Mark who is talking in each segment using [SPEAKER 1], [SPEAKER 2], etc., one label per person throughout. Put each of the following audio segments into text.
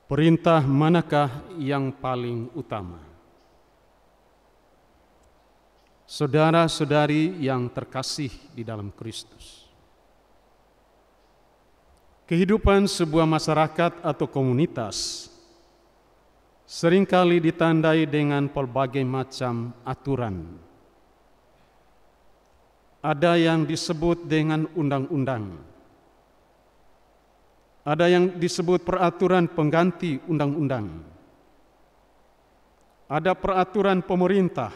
[SPEAKER 1] Perintah manakah yang paling utama? Saudara-saudari yang terkasih di dalam Kristus, kehidupan sebuah masyarakat atau komunitas seringkali ditandai dengan berbagai macam aturan. Ada yang disebut dengan undang-undang, ada yang disebut peraturan pengganti undang-undang, ada peraturan pemerintah,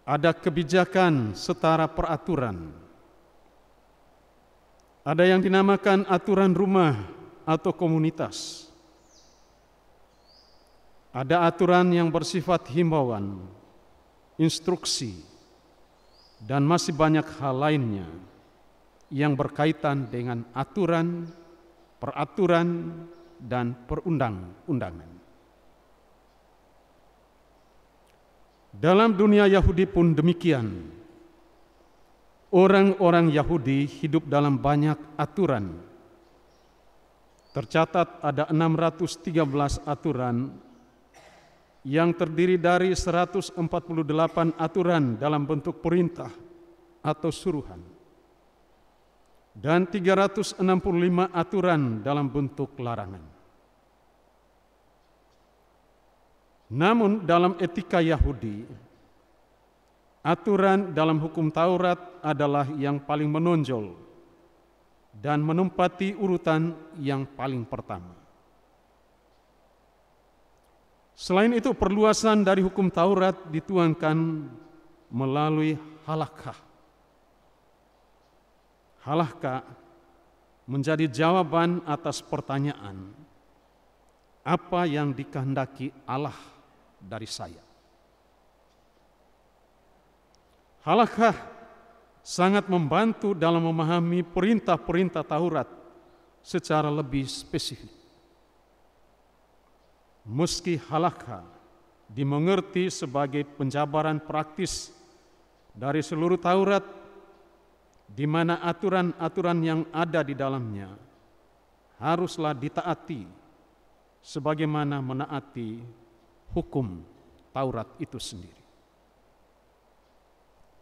[SPEAKER 1] ada kebijakan setara peraturan, ada yang dinamakan aturan rumah atau komunitas, ada aturan yang bersifat himbauan, instruksi, dan masih banyak hal lainnya yang berkaitan dengan aturan, peraturan, dan perundang-undangan. Dalam dunia Yahudi pun demikian. Orang-orang Yahudi hidup dalam banyak aturan. Tercatat ada 613 aturan yang terdiri dari 148 aturan dalam bentuk perintah atau suruhan, dan 365 aturan dalam bentuk larangan. Namun dalam etika Yahudi, aturan dalam hukum Taurat adalah yang paling menonjol dan menempati urutan yang paling pertama. Selain itu, perluasan dari hukum Taurat dituangkan melalui halakha. Halakha menjadi jawaban atas pertanyaan, apa yang dikehendaki Allah dari saya? Halakha sangat membantu dalam memahami perintah-perintah Taurat secara lebih spesifik. Meski halakha dimengerti sebagai penjabaran praktis dari seluruh Taurat, di mana aturan-aturan yang ada di dalamnya haruslah ditaati sebagaimana menaati hukum Taurat itu sendiri.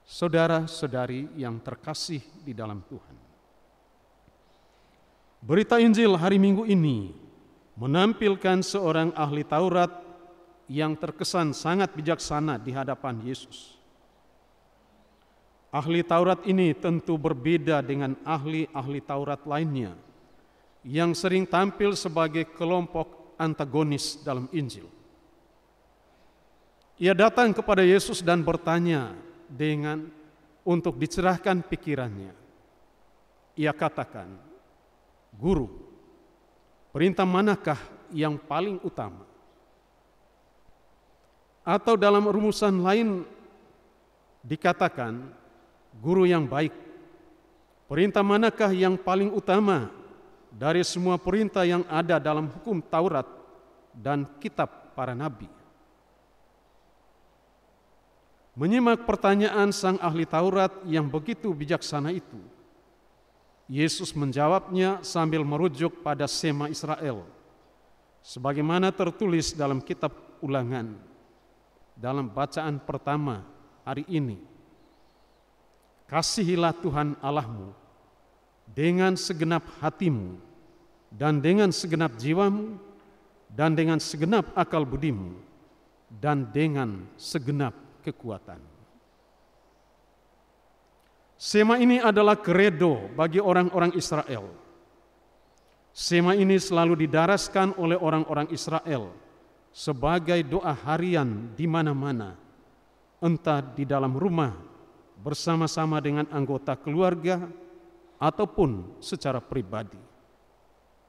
[SPEAKER 1] Saudara-saudari yang terkasih di dalam Tuhan, berita Injil hari Minggu ini menampilkan seorang ahli Taurat yang terkesan sangat bijaksana di hadapan Yesus. Ahli Taurat ini tentu berbeda dengan ahli-ahli Taurat lainnya yang sering tampil sebagai kelompok antagonis dalam Injil. Ia datang kepada Yesus dan bertanya untuk dicerahkan pikirannya. Ia katakan, "Guru, perintah manakah yang paling utama?" Atau dalam rumusan lain dikatakan, "Guru yang baik, perintah manakah yang paling utama dari semua perintah yang ada dalam hukum Taurat dan kitab para nabi?" Menyimak pertanyaan sang ahli Taurat yang begitu bijaksana itu, Yesus menjawabnya sambil merujuk pada Shema Israel, sebagaimana tertulis dalam kitab Ulangan dalam bacaan pertama hari ini. "Kasihilah Tuhan Allahmu dengan segenap hatimu dan dengan segenap jiwamu dan dengan segenap akal budimu dan dengan segenap kekuatan." Shema ini adalah kredo bagi orang-orang Israel. Shema ini selalu didaraskan oleh orang-orang Israel sebagai doa harian di mana-mana, entah di dalam rumah bersama-sama dengan anggota keluarga ataupun secara pribadi,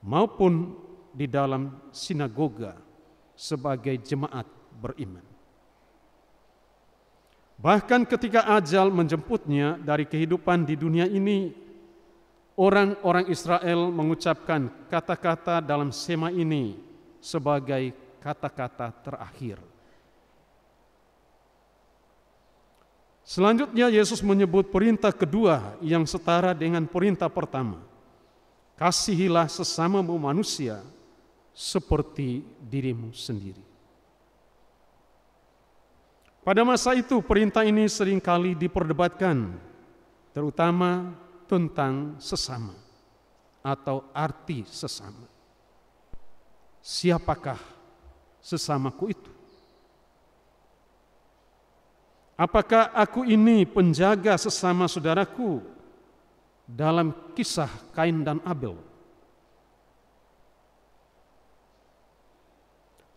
[SPEAKER 1] maupun di dalam sinagoga sebagai jemaat beriman. Bahkan ketika ajal menjemputnya dari kehidupan di dunia ini, orang-orang Israel mengucapkan kata-kata dalam Shema ini sebagai kata-kata terakhir. Selanjutnya Yesus menyebut perintah kedua yang setara dengan perintah pertama. "Kasihilah sesamamu manusia seperti dirimu sendiri. Pada masa itu perintah ini seringkali diperdebatkan, terutama tentang sesama atau arti sesama. Siapakah sesamaku itu? Apakah aku ini penjaga sesama saudaraku dalam kisah Kain dan Abel?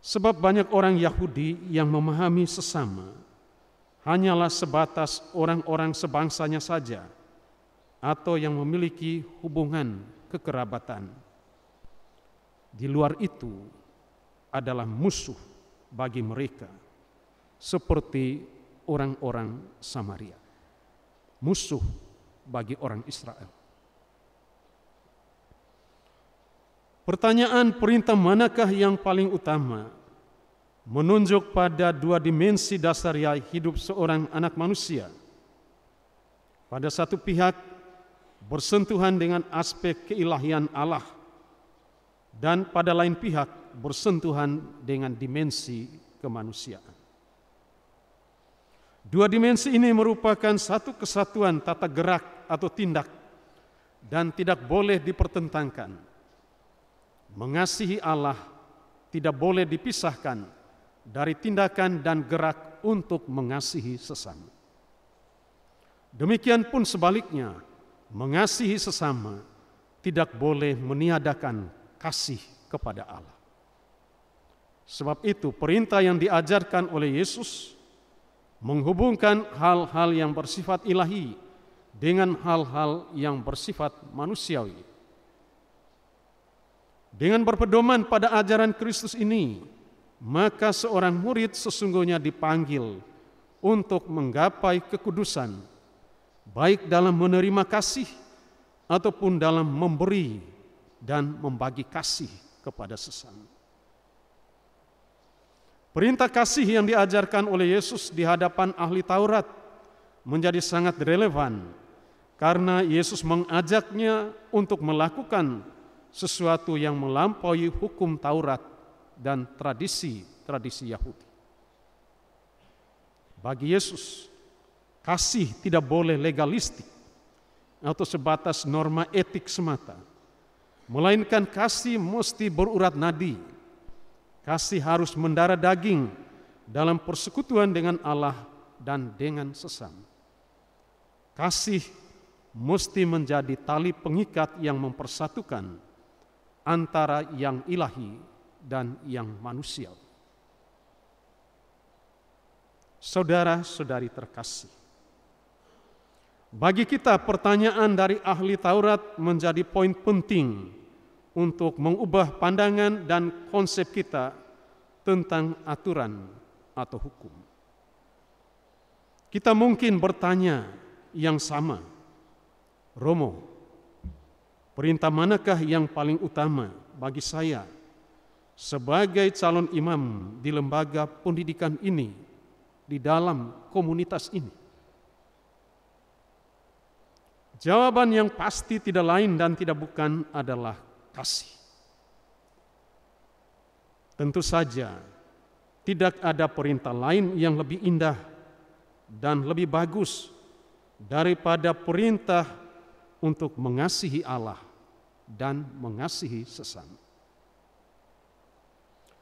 [SPEAKER 1] Sebab banyak orang Yahudi yang memahami sesama hanyalah sebatas orang-orang sebangsanya saja atau yang memiliki hubungan kekerabatan. Di luar itu adalah musuh bagi mereka, seperti orang-orang Samaria, musuh bagi orang Israel. Pertanyaan perintah manakah yang paling utama menunjuk pada dua dimensi dasar hidup seorang anak manusia. Pada satu pihak bersentuhan dengan aspek keilahian Allah, dan pada lain pihak bersentuhan dengan dimensi kemanusiaan. Dua dimensi ini merupakan satu kesatuan tata gerak atau tindak dan tidak boleh dipertentangkan. Mengasihi Allah tidak boleh dipisahkan dari tindakan dan gerak untuk mengasihi sesama. Demikian pun sebaliknya, mengasihi sesama tidak boleh meniadakan kasih kepada Allah. Sebab itu perintah yang diajarkan oleh Yesus menghubungkan hal-hal yang bersifat ilahi dengan hal-hal yang bersifat manusiawi. Dengan berpedoman pada ajaran Kristus ini, maka seorang murid sesungguhnya dipanggil untuk menggapai kekudusan, baik dalam menerima kasih ataupun dalam memberi dan membagi kasih kepada sesama. Perintah kasih yang diajarkan oleh Yesus di hadapan ahli Taurat menjadi sangat relevan karena Yesus mengajaknya untuk melakukan sesuatu yang melampaui hukum Taurat dan tradisi Yahudi. Bagi Yesus, kasih tidak boleh legalistik atau sebatas norma etik semata, melainkan kasih mesti berurat nadi. Kasih harus mendarah daging dalam persekutuan dengan Allah dan dengan sesama. Kasih mesti menjadi tali pengikat yang mempersatukan antara yang ilahi dan yang manusiawi. Saudara-saudari terkasih, bagi kita pertanyaan dari ahli Taurat menjadi poin penting untuk mengubah pandangan dan konsep kita tentang aturan atau hukum. Kita mungkin bertanya yang sama, Romo, perintah manakah yang paling utama bagi saya sebagai calon imam di lembaga pendidikan ini, di dalam komunitas ini? Jawaban yang pasti tidak lain dan tidak bukan adalah kasih. Tentu saja tidak ada perintah lain yang lebih indah dan lebih bagus daripada perintah untuk mengasihi Allah dan mengasihi sesama.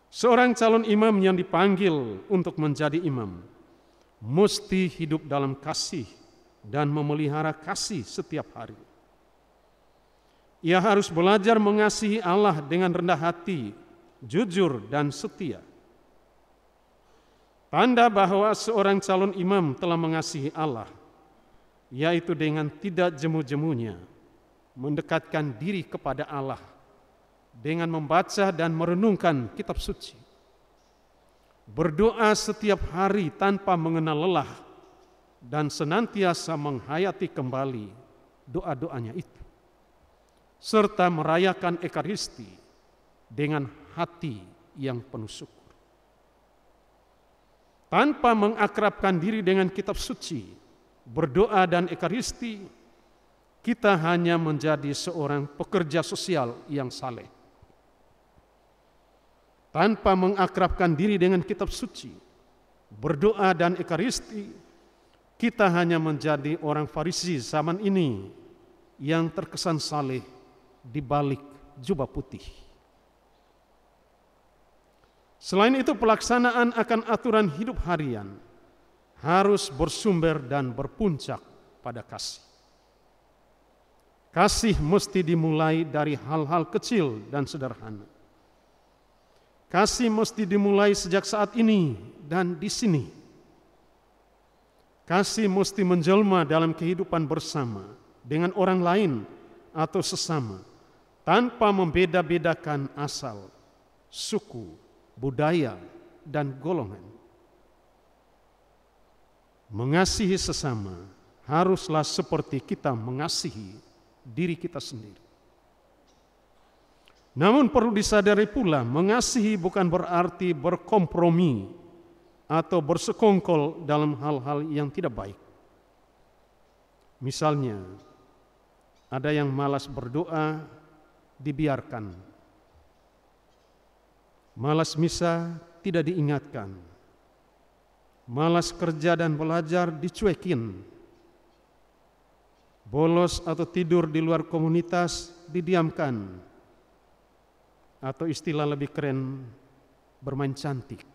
[SPEAKER 1] Seorang calon imam yang dipanggil untuk menjadi imam mesti hidup dalam kasih dan memelihara kasih setiap hari. Ia harus belajar mengasihi Allah dengan rendah hati, jujur dan setia. Tanda bahwa seorang calon imam telah mengasihi Allah yaitu dengan tidak jemu-jemunya mendekatkan diri kepada Allah dengan membaca dan merenungkan kitab suci, berdoa setiap hari tanpa mengenal lelah, dan senantiasa menghayati kembali doa-doanya itu, serta merayakan Ekaristi dengan hati yang penuh syukur. Tanpa mengakrabkan diri dengan kitab suci, berdoa dan Ekaristi, kita hanya menjadi seorang pekerja sosial yang saleh. tanpa mengakrabkan diri dengan kitab suci, berdoa dan ekaristi, kita hanya menjadi orang Farisi zaman ini yang terkesan saleh di balik jubah putih. Selain itu, pelaksanaan akan aturan hidup harian harus bersumber dan berpuncak pada kasih. Kasih mesti dimulai dari hal-hal kecil dan sederhana. Kasih mesti dimulai sejak saat ini dan di sini. Kasih mesti menjelma dalam kehidupan bersama dengan orang lain atau sesama, tanpa membeda-bedakan asal, suku, budaya, dan golongan. Mengasihi sesama haruslah seperti kita mengasihi diri kita sendiri. Namun perlu disadari pula, mengasihi bukan berarti berkompromi atau bersekongkol dalam hal-hal yang tidak baik. Misalnya, ada yang malas berdoa, dibiarkan. Malas misa, tidak diingatkan. Malas kerja dan belajar, dicuekin. Bolos atau tidur di luar komunitas, didiamkan. Atau istilah lebih keren, bermain cantik.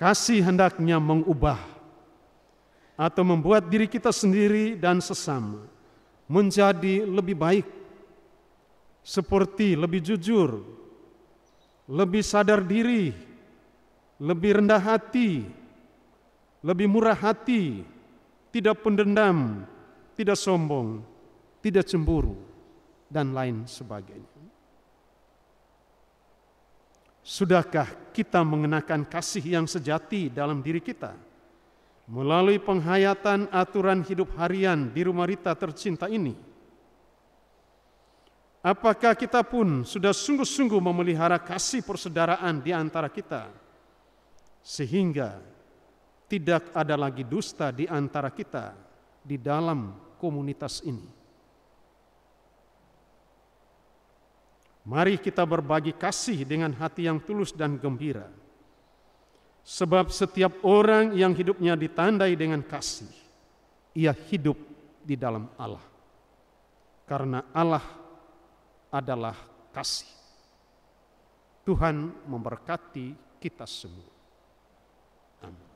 [SPEAKER 1] Kasih hendaknya mengubah atau membuat diri kita sendiri dan sesama menjadi lebih baik, seperti lebih jujur, lebih sadar diri, lebih rendah hati, lebih murah hati, tidak pendendam, tidak sombong, tidak cemburu, dan lain sebagainya. Sudahkah kita mengenakan kasih yang sejati dalam diri kita melalui penghayatan aturan hidup harian di rumah Rita tercinta ini? Apakah kita pun sudah sungguh-sungguh memelihara kasih persaudaraan di antara kita, sehingga tidak ada lagi dusta di antara kita di dalam komunitas ini? Mari kita berbagi kasih dengan hati yang tulus dan gembira. Sebab setiap orang yang hidupnya ditandai dengan kasih, ia hidup di dalam Allah. Karena Allah adalah kasih. Tuhan memberkati kita semua. Amin.